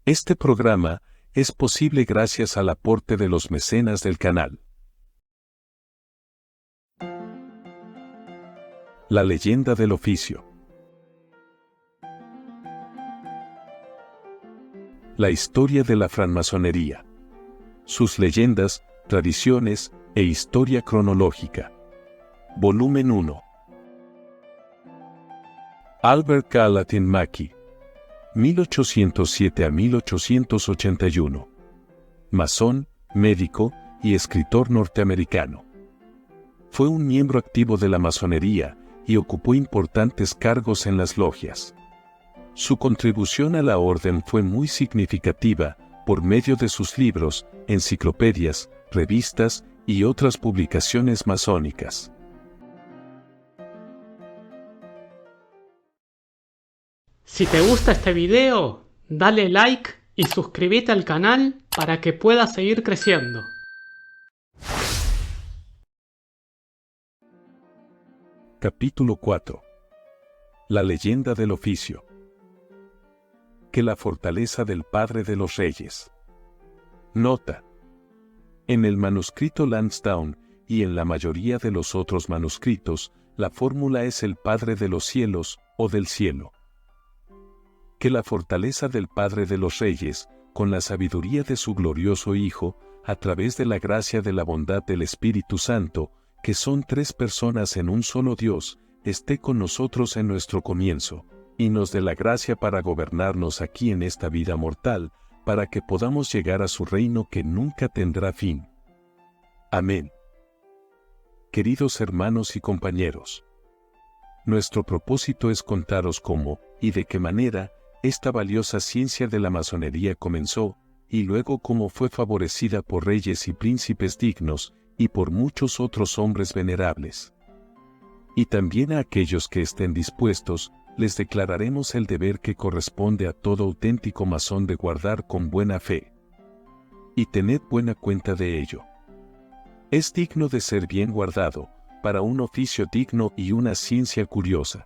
Este programa es posible gracias al aporte de los mecenas del canal. La leyenda del oficio. La historia de la francmasonería. Sus leyendas, tradiciones e historia cronológica. Volumen 1. Albert Gallatin Mackey, 1807 a 1881. Masón, médico y escritor norteamericano. Fue un miembro activo de la masonería y ocupó importantes cargos en las logias. Su contribución a la orden fue muy significativa por medio de sus libros, enciclopedias, revistas y otras publicaciones masónicas. Si te gusta este video, dale like y suscríbete al canal para que puedas seguir creciendo. Capítulo 4. La leyenda del oficio. Que la fortaleza del Padre de los Reyes. Nota. En el manuscrito Lansdowne y en la mayoría de los otros manuscritos, la fórmula es el Padre de los cielos o del cielo. Que la fortaleza del Padre de los Reyes, con la sabiduría de su glorioso Hijo, a través de la gracia de la bondad del Espíritu Santo, que son tres personas en un solo Dios, esté con nosotros en nuestro comienzo, y nos dé la gracia para gobernarnos aquí en esta vida mortal, para que podamos llegar a su reino que nunca tendrá fin. Amén. Queridos hermanos y compañeros, nuestro propósito es contaros cómo, y de qué manera, esta valiosa ciencia de la masonería comenzó, y luego cómo fue favorecida por reyes y príncipes dignos, y por muchos otros hombres venerables. Y también a aquellos que estén dispuestos, les declararemos el deber que corresponde a todo auténtico masón de guardar con buena fe. Y tened buena cuenta de ello. Es digno de ser bien guardado, para un oficio digno y una ciencia curiosa.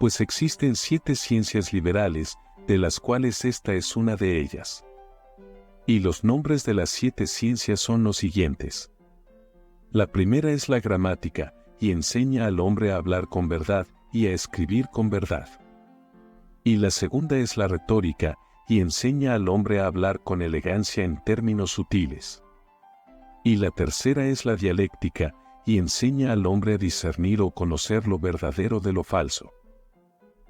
Pues existen 7 ciencias liberales, de las cuales esta es una de ellas. Y los nombres de las 7 ciencias son los siguientes. La primera es la gramática, y enseña al hombre a hablar con verdad, y a escribir con verdad. Y la segunda es la retórica, y enseña al hombre a hablar con elegancia en términos sutiles. Y la tercera es la dialéctica, y enseña al hombre a discernir o conocer lo verdadero de lo falso.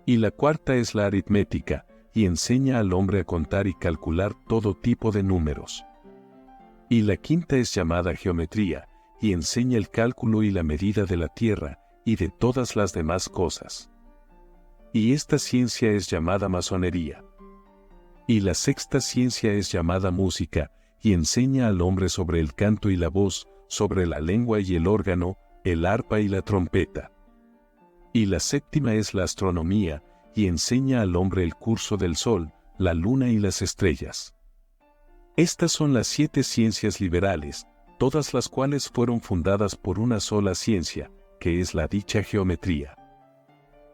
Y la cuarta es la aritmética, y enseña al hombre a contar y calcular todo tipo de números. Y la quinta es llamada geometría, y enseña el cálculo y la medida de la tierra, y de todas las demás cosas. Y esta ciencia es llamada masonería. Y la sexta ciencia es llamada música, y enseña al hombre sobre el canto y la voz, sobre la lengua y el órgano, el arpa y la trompeta. Y la séptima es la astronomía, y enseña al hombre el curso del sol, la luna y las estrellas. Estas son las 7 ciencias liberales, todas las cuales fueron fundadas por una sola ciencia, que es la dicha geometría.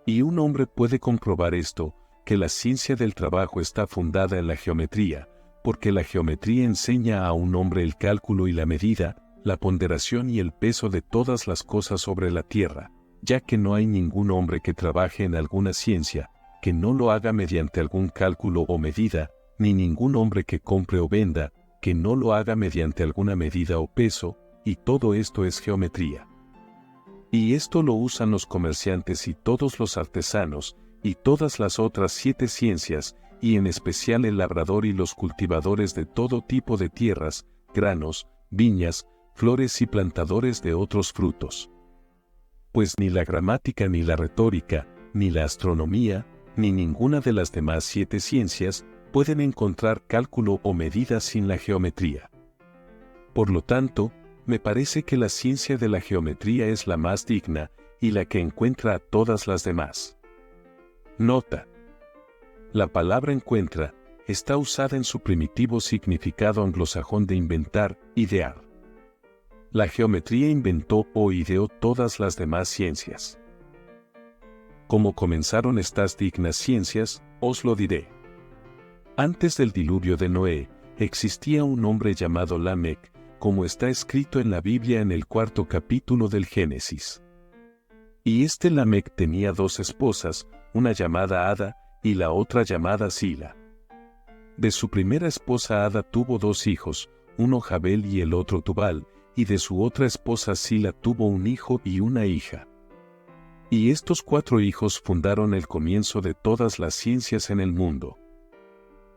Y un hombre puede comprobar esto, que la ciencia del trabajo está fundada en la geometría, porque la geometría enseña a un hombre el cálculo y la medida, la ponderación y el peso de todas las cosas sobre la tierra, ya que no hay ningún hombre que trabaje en alguna ciencia, que no lo haga mediante algún cálculo o medida, ni ningún hombre que compre o venda, que no lo haga mediante alguna medida o peso, y todo esto es geometría. Y esto lo usan los comerciantes y todos los artesanos, y todas las otras 7 ciencias, y en especial el labrador y los cultivadores de todo tipo de tierras, granos, viñas, flores y plantadores de otros frutos. Pues ni la gramática ni la retórica, ni la astronomía, ni ninguna de las demás 7 ciencias, pueden encontrar cálculo o medida sin la geometría. Por lo tanto, me parece que la ciencia de la geometría es la más digna, y la que encuentra a todas las demás. Nota. La palabra encuentra está usada en su primitivo significado anglosajón de inventar, idear. La geometría inventó o ideó todas las demás ciencias. Como comenzaron estas dignas ciencias, os lo diré. Antes del diluvio de Noé, existía un hombre llamado Lamec, como está escrito en la Biblia en el 4º capítulo del Génesis. Y este Lamec tenía 2 esposas, una llamada Ada y la otra llamada Sila. De su primera esposa Ada tuvo 2 hijos, uno Jabel y el otro Tubal, y de su otra esposa Sila tuvo un hijo y una hija. Y estos 4 hijos fundaron el comienzo de todas las ciencias en el mundo.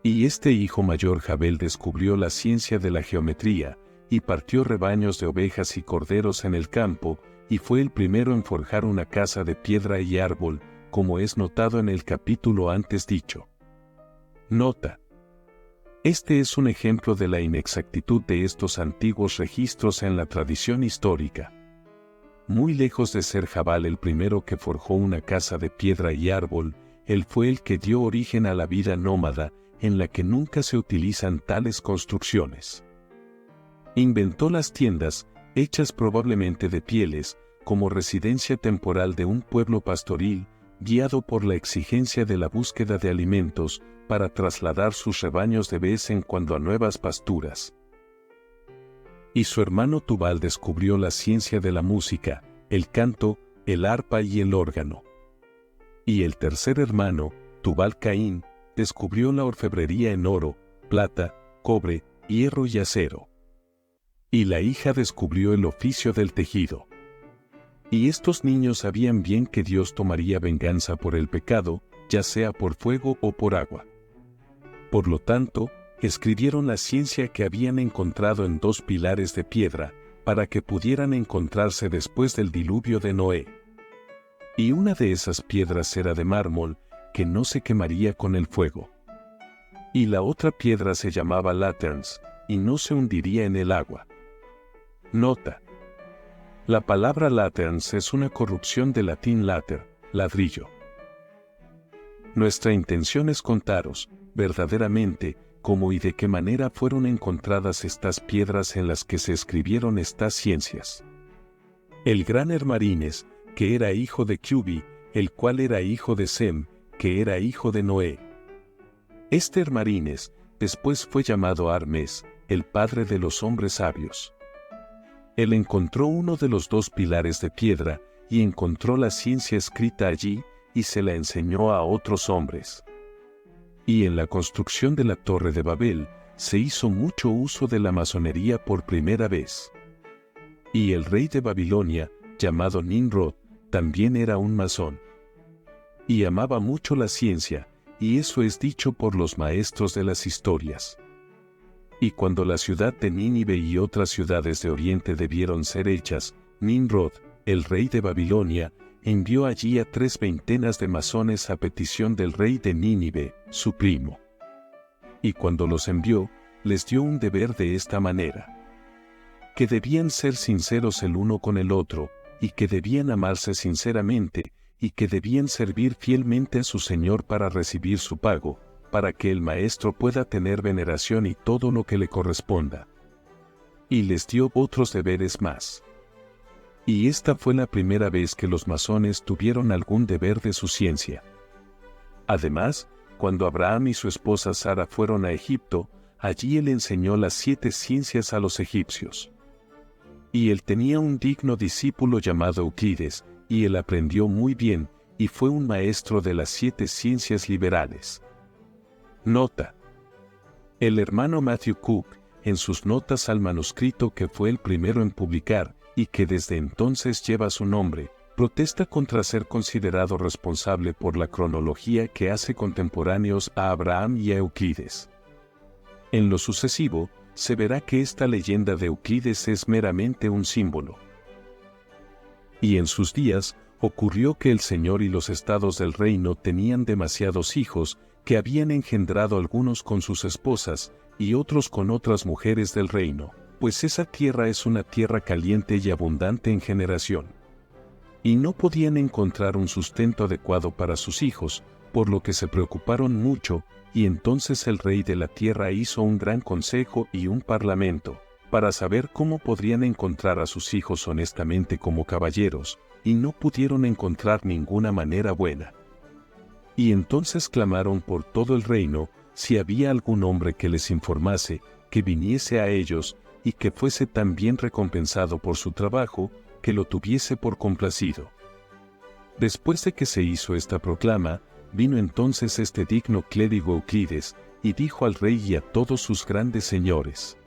Y este hijo mayor Jabel descubrió la ciencia de la geometría, y partió rebaños de ovejas y corderos en el campo, y fue el primero en forjar una casa de piedra y árbol, como es notado en el capítulo antes dicho. Nota. Este es un ejemplo de la inexactitud de estos antiguos registros en la tradición histórica. Muy lejos de ser Jabal el primero que forjó una casa de piedra y árbol, él fue el que dio origen a la vida nómada, en la que nunca se utilizan tales construcciones. Inventó las tiendas, hechas probablemente de pieles, como residencia temporal de un pueblo pastoril, guiado por la exigencia de la búsqueda de alimentos, para trasladar sus rebaños de vez en cuando a nuevas pasturas. Y su hermano Tubal descubrió la ciencia de la música, el canto, el arpa y el órgano. Y el tercer hermano, Tubal Caín, descubrió la orfebrería en oro, plata, cobre, hierro y acero. Y la hija descubrió el oficio del tejido. Y estos niños sabían bien que Dios tomaría venganza por el pecado, ya sea por fuego o por agua. Por lo tanto, escribieron la ciencia que habían encontrado en 2 pilares de piedra, para que pudieran encontrarse después del diluvio de Noé. Y una de esas piedras era de mármol, que no se quemaría con el fuego. Y la otra piedra se llamaba laterns, y no se hundiría en el agua. Nota. La palabra laterns es una corrupción del latín later, ladrillo. Nuestra intención es contaros, verdaderamente, cómo y de qué manera fueron encontradas estas piedras en las que se escribieron estas ciencias. El gran Hermarines, que era hijo de Cubi, el cual era hijo de Sem, que era hijo de Noé. Este Hermarines, después fue llamado Armes, el padre de los hombres sabios. Él encontró uno de los 2 pilares de piedra, y encontró la ciencia escrita allí, y se la enseñó a otros hombres. Y en la construcción de la Torre de Babel, se hizo mucho uso de la masonería por primera vez. Y el rey de Babilonia, llamado Nimrod, también era un masón. Y amaba mucho la ciencia, y eso es dicho por los maestros de las historias. Y cuando la ciudad de Nínive y otras ciudades de Oriente debieron ser hechas, Nimrod, el rey de Babilonia, envió allí a 3 veintenas de masones a petición del rey de Nínive, su primo. Y cuando los envió, les dio un deber de esta manera: que debían ser sinceros el uno con el otro, y que debían amarse sinceramente, y que debían servir fielmente a su señor para recibir su pago, para que el maestro pueda tener veneración y todo lo que le corresponda. Y les dio otros deberes más. Y esta fue la primera vez que los masones tuvieron algún deber de su ciencia. Además, cuando Abraham y su esposa Sara fueron a Egipto, allí él enseñó las 7 ciencias a los egipcios. Y él tenía un digno discípulo llamado Euclides, y él aprendió muy bien, y fue un maestro de las 7 ciencias liberales. Nota. El hermano Matthew Cook, en sus notas al manuscrito que fue el primero en publicar, y que desde entonces lleva su nombre, protesta contra ser considerado responsable por la cronología que hace contemporáneos a Abraham y a Euclides. En lo sucesivo, se verá que esta leyenda de Euclides es meramente un símbolo. Y en sus días, ocurrió que el Señor y los estados del reino tenían demasiados hijos, que habían engendrado algunos con sus esposas, y otros con otras mujeres del reino, pues esa tierra es una tierra caliente y abundante en generación. Y no podían encontrar un sustento adecuado para sus hijos, por lo que se preocuparon mucho, y entonces el rey de la tierra hizo un gran consejo y un parlamento, para saber cómo podrían encontrar a sus hijos honestamente como caballeros, y no pudieron encontrar ninguna manera buena. Y entonces clamaron por todo el reino, si había algún hombre que les informase, que viniese a ellos, y que fuese tan bien recompensado por su trabajo, que lo tuviese por complacido. Después de que se hizo esta proclama, vino entonces este digno clérigo Euclides, y dijo al rey y a todos sus grandes señores: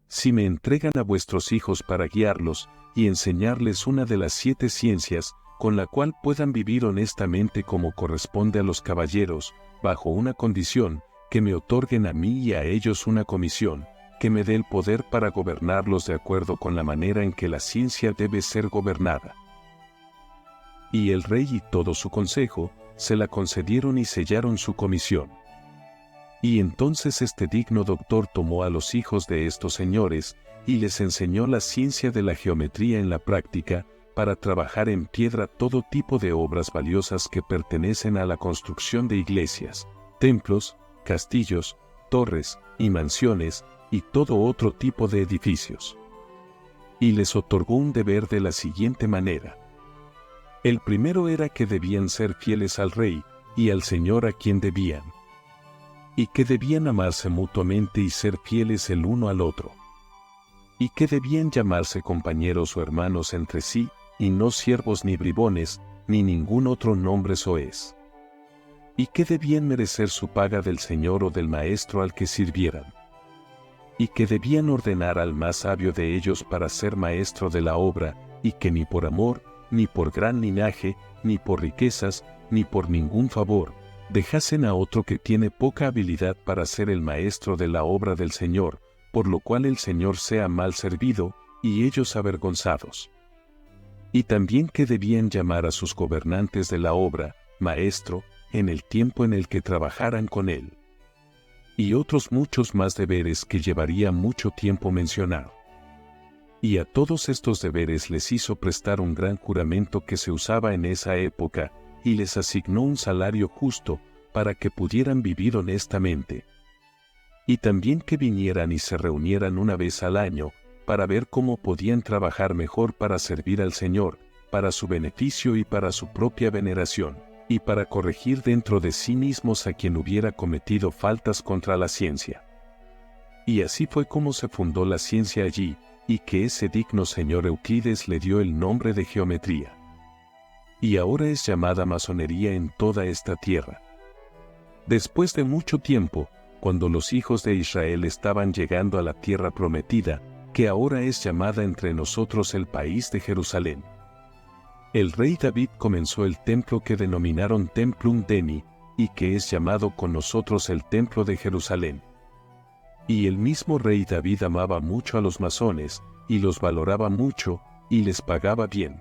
si me entregan a vuestros hijos para guiarlos, y enseñarles una de las 7 ciencias, con la cual puedan vivir honestamente como corresponde a los caballeros, bajo una condición, que me otorguen a mí y a ellos una comisión, que me dé el poder para gobernarlos de acuerdo con la manera en que la ciencia debe ser gobernada. Y el rey y todo su consejo, se la concedieron y sellaron su comisión. Y entonces este digno doctor tomó a los hijos de estos señores, y les enseñó la ciencia de la geometría en la práctica, para trabajar en piedra todo tipo de obras valiosas que pertenecen a la construcción de iglesias, templos, castillos, torres y mansiones, y todo otro tipo de edificios. Y les otorgó un deber de la siguiente manera. El primero era que debían ser fieles al rey, y al Señor a quien debían. Y que debían amarse mutuamente y ser fieles el uno al otro. Y que debían llamarse compañeros o hermanos entre sí, y no siervos ni bribones, ni ningún otro nombre soez. Y que debían merecer su paga del Señor o del maestro al que sirvieran. Y que debían ordenar al más sabio de ellos para ser maestro de la obra, y que ni por amor, ni por gran linaje, ni por riquezas, ni por ningún favor, dejasen a otro que tiene poca habilidad para ser el maestro de la obra del Señor, por lo cual el Señor sea mal servido, y ellos avergonzados. Y también que debían llamar a sus gobernantes de la obra, maestro, en el tiempo en el que trabajaran con él. Y otros muchos más deberes que llevaría mucho tiempo mencionar. Y a todos estos deberes les hizo prestar un gran juramento que se usaba en esa época, y les asignó un salario justo, para que pudieran vivir honestamente. Y también que vinieran y se reunieran una vez al año, para ver cómo podían trabajar mejor para servir al Señor, para su beneficio y para su propia veneración, y para corregir dentro de sí mismos a quien hubiera cometido faltas contra la ciencia. Y así fue como se fundó la ciencia allí, y que ese digno señor Euclides le dio el nombre de geometría. Y ahora es llamada masonería en toda esta tierra. Después de mucho tiempo, cuando los hijos de Israel estaban llegando a la tierra prometida, que ahora es llamada entre nosotros el país de Jerusalén, el rey David comenzó el templo que denominaron Templum Deni, y que es llamado con nosotros el templo de Jerusalén. Y el mismo rey David amaba mucho a los masones, y los valoraba mucho, y les pagaba bien.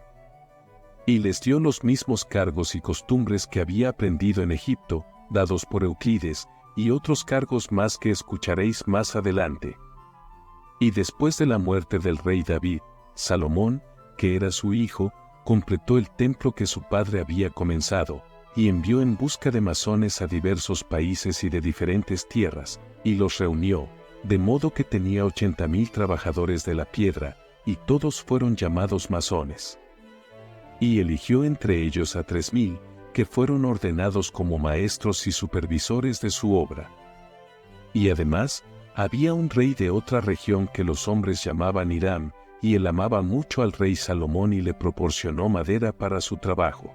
Y les dio los mismos cargos y costumbres que había aprendido en Egipto, dados por Euclides, y otros cargos más que escucharéis más adelante. Y después de la muerte del rey David, Salomón, que era su hijo, completó el templo que su padre había comenzado, y envió en busca de masones a diversos países y de diferentes tierras, y los reunió, de modo que tenía 80,000 trabajadores de la piedra, y todos fueron llamados masones. Y eligió entre ellos a 3,000, que fueron ordenados como maestros y supervisores de su obra. Y además, había un rey de otra región que los hombres llamaban Hiram, y él amaba mucho al rey Salomón y le proporcionó madera para su trabajo.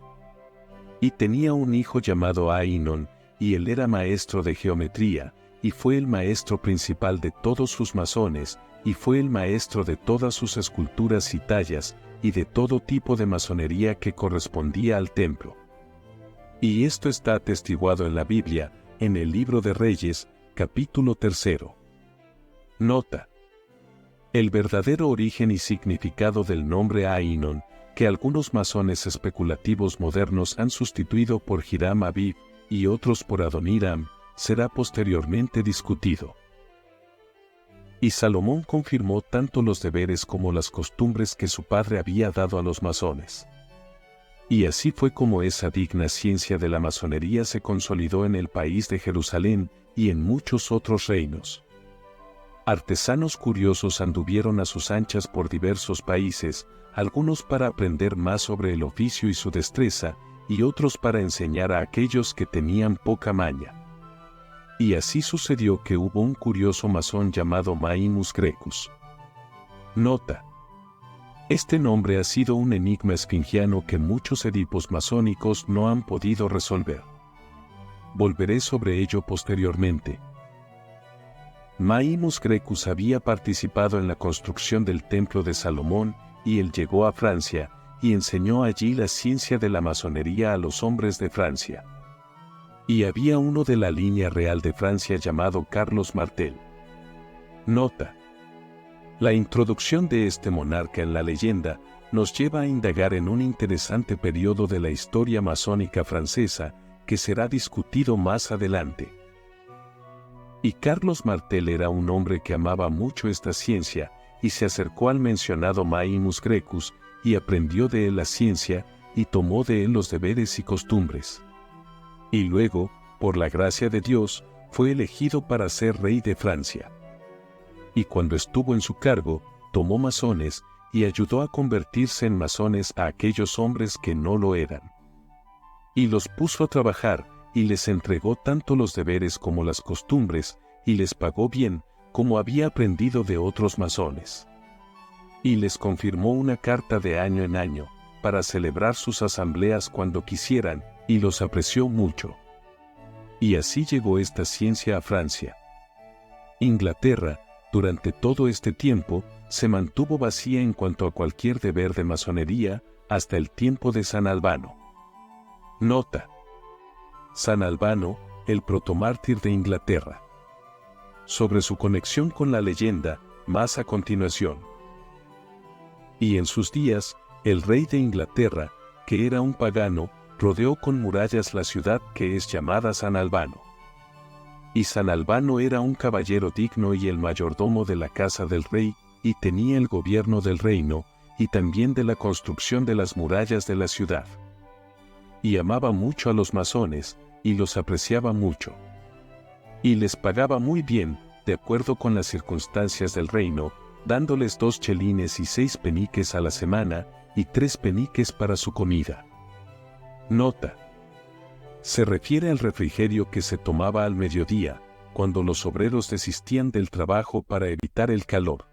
Y tenía un hijo llamado Ahinon, y él era maestro de geometría, y fue el maestro principal de todos sus masones, y fue el maestro de todas sus esculturas y tallas, y de todo tipo de masonería que correspondía al templo. Y esto está atestiguado en la Biblia, en el libro de Reyes, capítulo 3. Nota: el verdadero origen y significado del nombre Ahinon, que algunos masones especulativos modernos han sustituido por Hiram Abiv, y otros por Adoniram, será posteriormente discutido. Y Salomón confirmó tanto los deberes como las costumbres que su padre había dado a los masones. Y así fue como esa digna ciencia de la masonería se consolidó en el país de Jerusalén y en muchos otros reinos. Artesanos curiosos anduvieron a sus anchas por diversos países, algunos para aprender más sobre el oficio y su destreza, y otros para enseñar a aquellos que tenían poca maña. Y así sucedió que hubo un curioso masón llamado Maximus Grecus. Nota: este nombre ha sido un enigma esfingiano que muchos edipos masónicos no han podido resolver. Volveré sobre ello posteriormente. Maximus Grecus había participado en la construcción del Templo de Salomón, y él llegó a Francia, y enseñó allí la ciencia de la masonería a los hombres de Francia. Y había uno de la línea real de Francia llamado Carlos Martel. Nota: la introducción de este monarca en la leyenda nos lleva a indagar en un interesante periodo de la historia masónica francesa que será discutido más adelante. Y Carlos Martel era un hombre que amaba mucho esta ciencia y se acercó al mencionado Maximus Grecus y aprendió de él la ciencia y tomó de él los deberes y costumbres. Y luego, por la gracia de Dios, fue elegido para ser rey de Francia. Y cuando estuvo en su cargo, tomó masones y ayudó a convertirse en masones a aquellos hombres que no lo eran. Y los puso a trabajar, y les entregó tanto los deberes como las costumbres, y les pagó bien, como había aprendido de otros masones. Y les confirmó una carta de año en año, para celebrar sus asambleas cuando quisieran, y los apreció mucho. Y así llegó esta ciencia a Francia. Inglaterra, durante todo este tiempo, se mantuvo vacía en cuanto a cualquier deber de masonería, hasta el tiempo de San Albano. Nota: San Albano, el protomártir de Inglaterra. Sobre su conexión con la leyenda, más a continuación. Y en sus días, el rey de Inglaterra, que era un pagano, rodeó con murallas la ciudad que es llamada San Albano. Y San Albano era un caballero digno y el mayordomo de la casa del rey, y tenía el gobierno del reino, y también de la construcción de las murallas de la ciudad. Y amaba mucho a los masones, y los apreciaba mucho. Y les pagaba muy bien, de acuerdo con las circunstancias del reino, dándoles 2 chelines y 6 peniques a la semana, y 3 peniques para su comida. Nota: se refiere al refrigerio que se tomaba al mediodía, cuando los obreros desistían del trabajo para evitar el calor.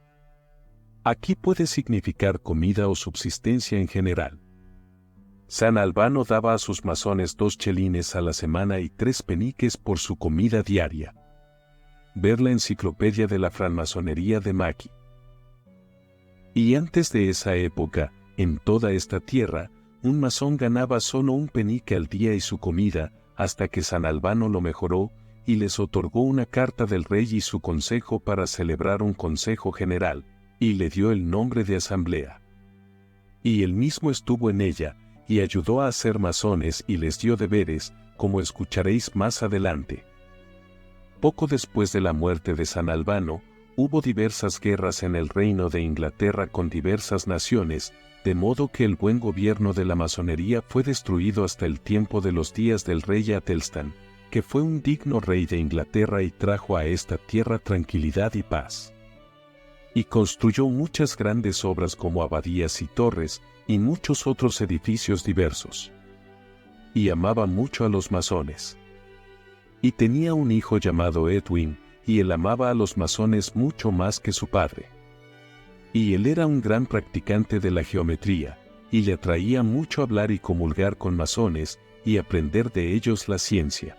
Aquí puede significar comida o subsistencia en general. San Albano daba a sus masones 2 chelines a la semana y 3 peniques por su comida diaria. Ver la enciclopedia de la francmasonería de Mackie. Y antes de esa época, en toda esta tierra, un masón ganaba solo 1 penique al día y su comida, hasta que San Albano lo mejoró, y les otorgó una carta del rey y su consejo para celebrar un consejo general, y le dio el nombre de asamblea. Y él mismo estuvo en ella, y ayudó a hacer masones y les dio deberes, como escucharéis más adelante. Poco después de la muerte de San Albano, hubo diversas guerras en el reino de Inglaterra con diversas naciones, de modo que el buen gobierno de la masonería fue destruido hasta el tiempo de los días del rey Atelstan, que fue un digno rey de Inglaterra y trajo a esta tierra tranquilidad y paz. Y construyó muchas grandes obras como abadías y torres, y muchos otros edificios diversos. Y amaba mucho a los masones. Y tenía un hijo llamado Edwin, y él amaba a los masones mucho más que su padre. Y él era un gran practicante de la geometría, y le atraía mucho hablar y comulgar con masones, y aprender de ellos la ciencia.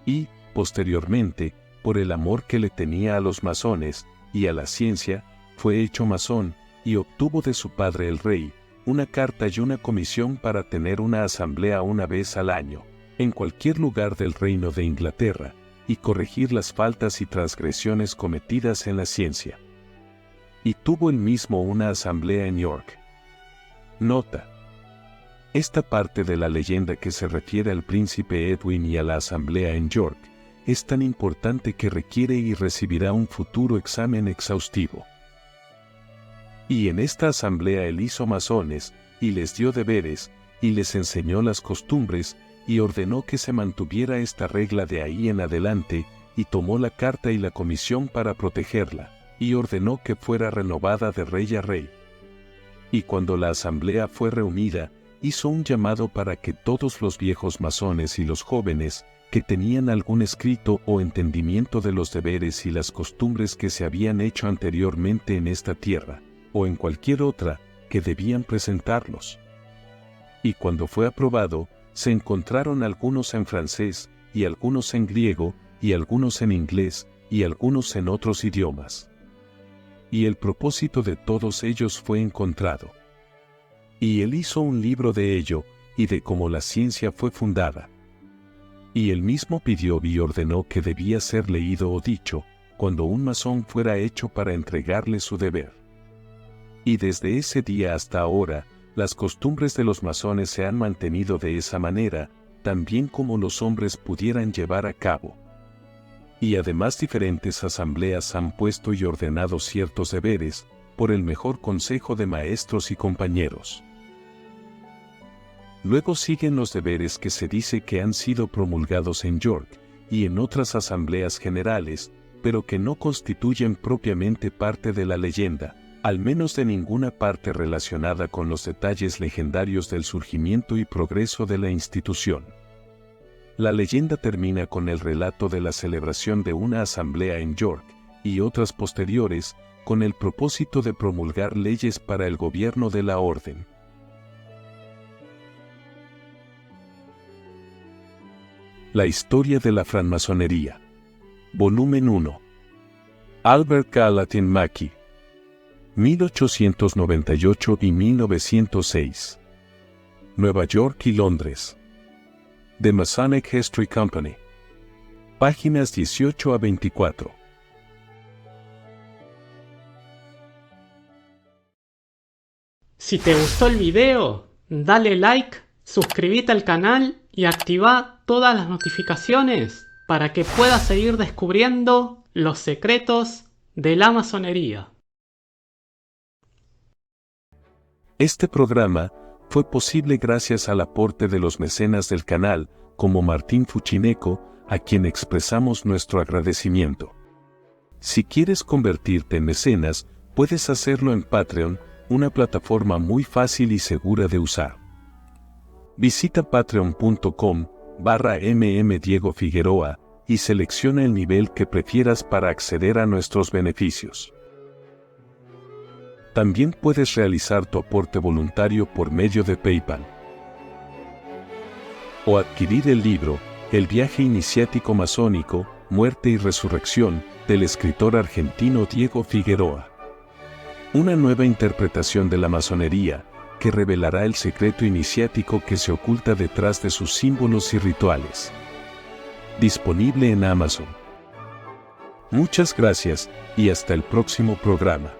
Y, posteriormente, por el amor que le tenía a los masones, y a la ciencia, fue hecho masón, y obtuvo de su padre el rey, una carta y una comisión para tener una asamblea una vez al año, en cualquier lugar del reino de Inglaterra, y corregir las faltas y transgresiones cometidas en la ciencia. Y tuvo él mismo una asamblea en York. Nota: esta parte de la leyenda que se refiere al príncipe Edwin y a la asamblea en York, es tan importante que requiere y recibirá un futuro examen exhaustivo. Y en esta asamblea él hizo masones, y les dio deberes, y les enseñó las costumbres, y ordenó que se mantuviera esta regla de ahí en adelante, y tomó la carta y la comisión para protegerla, y ordenó que fuera renovada de rey a rey. Y cuando la asamblea fue reunida, hizo un llamado para que todos los viejos masones y los jóvenes, que tenían algún escrito o entendimiento de los deberes y las costumbres que se habían hecho anteriormente en esta tierra, o en cualquier otra, que debían presentarlos. Y cuando fue aprobado, se encontraron algunos en francés, y algunos en griego, y algunos en inglés, y algunos en otros idiomas. Y el propósito de todos ellos fue encontrado. Y él hizo un libro de ello, y de cómo la ciencia fue fundada. Y él mismo pidió y ordenó que debía ser leído o dicho, cuando un masón fuera hecho para entregarle su deber. Y desde ese día hasta ahora, las costumbres de los masones se han mantenido de esa manera, también como los hombres pudieran llevar a cabo. Y además diferentes asambleas han puesto y ordenado ciertos deberes, por el mejor consejo de maestros y compañeros. Luego siguen los deberes que se dice que han sido promulgados en York, y en otras asambleas generales, pero que no constituyen propiamente parte de la leyenda, al menos de ninguna parte relacionada con los detalles legendarios del surgimiento y progreso de la institución. La leyenda termina con el relato de la celebración de una asamblea en York, y otras posteriores, con el propósito de promulgar leyes para el gobierno de la orden. La historia de la francmasonería. Volumen 1. Albert Gallatin Mackey. 1898 y 1906. Nueva York y Londres. The Masonic History Company. Páginas 18 a 24. Si te gustó el video, dale like, suscríbete al canal y activa todas las notificaciones para que puedas seguir descubriendo los secretos de la masonería. Este programa fue posible gracias al aporte de los mecenas del canal, como Martín Fuchineco, a quien expresamos nuestro agradecimiento. Si quieres convertirte en mecenas, puedes hacerlo en Patreon, una plataforma muy fácil y segura de usar. Visita patreon.com/mmdiegofigueroa y selecciona el nivel que prefieras para acceder a nuestros beneficios. También puedes realizar tu aporte voluntario por medio de PayPal. O adquirir el libro, El viaje iniciático masónico, muerte y resurrección, del escritor argentino Diego Figueroa. Una nueva interpretación de la masonería, que revelará el secreto iniciático que se oculta detrás de sus símbolos y rituales. Disponible en Amazon. Muchas gracias, y hasta el próximo programa.